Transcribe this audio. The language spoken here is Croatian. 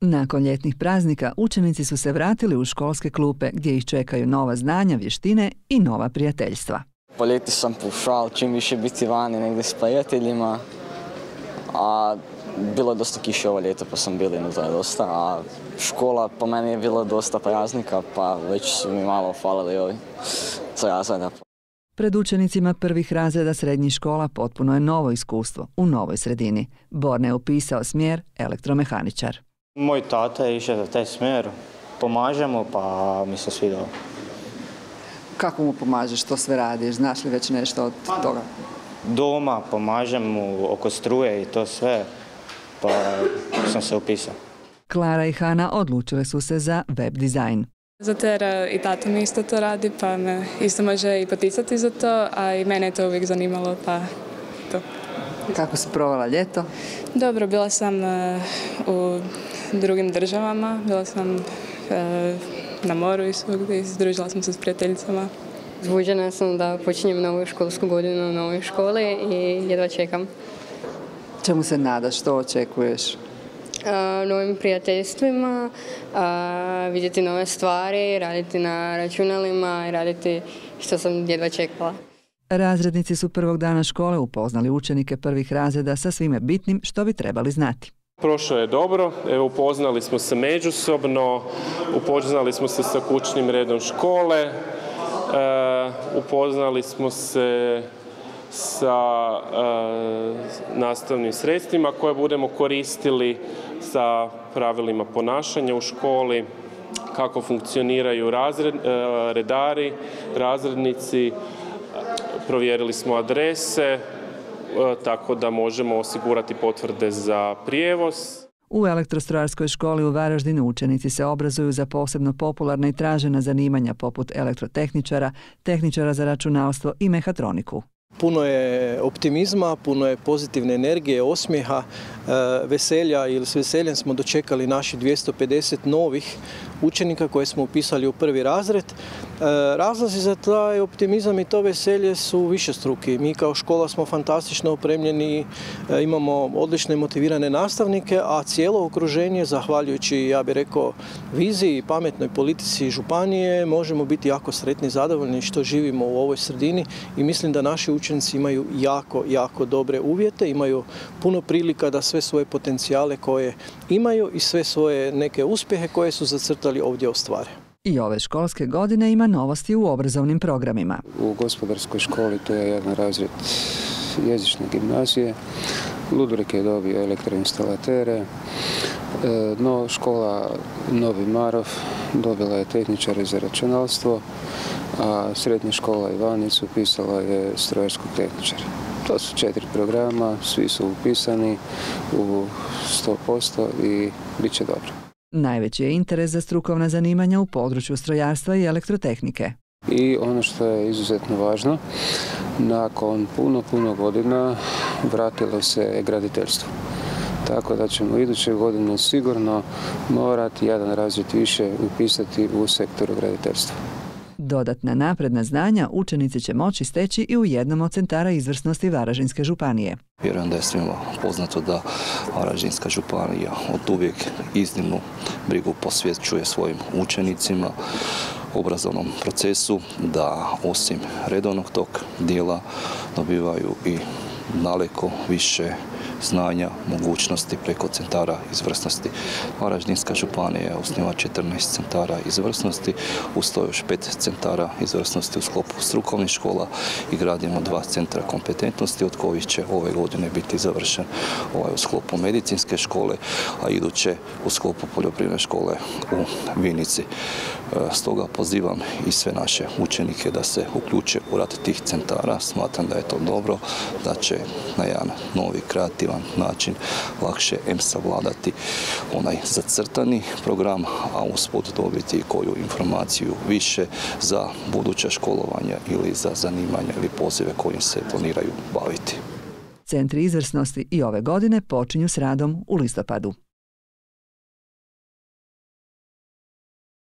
Nakon ljetnih praznika učenici su se vratili u školske klupe gdje ih čekaju nova znanja, vještine i nova prijateljstva. Po ljeti sam pokušao čim više biti vani negdje s prijateljima, a bilo je dosta kiše ovo ljeto pa sam bili unutra dosta, a škola po meni je bila dosta praznika pa već su mi malo falili ovi razreda. Pred učenicima prvih razreda srednjih škola potpuno je novo iskustvo u novoj sredini. Borne je upisao smjer elektromehaničar. Moj tata je išao za taj smjer, pomažemo pa mi se svidalo. Kako mu pomažeš, što sve radiš, znaš li već nešto od toga? Doma pomažem mu oko struje i to sve, pa sam se upisao. Klara i Hana odlučile su se za web dizajn. Zato jer i tata mi isto to radi, pa me isto može i poticati za to, a i mene je to uvijek zanimalo, pa to. Kako si provela ljeto? Dobro, bila sam u drugim državama, bila sam na moru i svugdje, združila sam se s prijateljicama. Uzbuđena sam da počinjem novu školsku godinu u novoj školi i jedva čekam. Čemu se nadaš, što očekuješ? Novim prijateljstvima, vidjeti nove stvari, raditi na računalima i raditi što sam jedva čekala. Razrednici su prvog dana škole upoznali učenike prvih razreda sa svime bitnim što bi trebali znati. Prošlo je dobro, evo upoznali smo se međusobno, upoznali smo se sa kućnim redom škole, upoznali smo se sa nastavnim sredstvima koje budemo koristili, sa pravilima ponašanja u školi, kako funkcioniraju redari, razrednici, provjerili smo adrese, tako da možemo osigurati potvrde za prijevoz. U elektrostrojarskoj školi u Varaždinu učenici se obrazuju za posebno popularna i tražena zanimanja poput elektrotehničara, tehničara za računalstvo i mehatroniku. Puno je optimizma, puno je pozitivne energije, osmijeha, veselja i s veseljem smo dočekali naših 250 novih učenika koje smo upisali u prvi razred. Razlozi za taj optimizam i to veselje su višestruki. Mi kao škola smo fantastično opremljeni, imamo odlične motivirane nastavnike, a cijelo okruženje, zahvaljujući, ja bih rekao, viziji i pametnoj politici županije, možemo biti jako sretni i zadovoljni što živimo u ovoj sredini i mislim da naši učenici imaju jako dobre uvjete, imaju puno prilika da sve svoje potencijale koje imaju i sve svoje neke uspjehe koje su zacrtali ovdje ostvare. I ove školske godine ima novosti u obrazovnim programima. U gospodarskoj školi to je jedan razred jezične gimnazije. Ludbreg je dobio elektroinstalatere, no škola Novi Marof dobila je tehničare za računalstvo, a srednja škola Ivanic upisala je strojarskog tehničara. To su 4 programa, svi su upisani u 100% i bit će dobro. Najveći je interes za strukovna zanimanja u području strojarstva i elektrotehnike. I ono što je izuzetno važno, nakon puno godina vratilo se graditeljstvo. Tako da ćemo iduće godine sigurno morati jedan razred više upisati u sektoru graditeljstva. Dodatna napredna znanja učenici će moći steći i u jednom od centara izvrsnosti Varaždinske županije. Vjerujem da je svima poznato da Varaždinska županija od uvijek iznimnu brigu posvećuje svojim učenicima, obrazovnom procesu, da osim redovnog tog dijela dobivaju i daleko više znanja, mogućnosti preko centara izvrsnosti. Varaždinska županija je osniva 14 centara izvrsnosti, uz to još 5 centara izvrsnosti u sklopu strukovnih škola i gradimo 2 centra kompetentnosti, od kojih će ove godine biti završen u sklopu medicinske škole, a iduće u sklopu poljoprivredne škole u Vinici. Stoga pozivam i sve naše učenike da se uključe u rad tih centara. Smatram da je to dobro, da će na jedan novi, kreativan način lakše savladati onaj zacrtani program, a usput dobiti koju informaciju više za buduće školovanje ili za zanimanje ili pozive kojim se planiraju baviti. Centri izvrsnosti i ove godine počinju s radom u listopadu.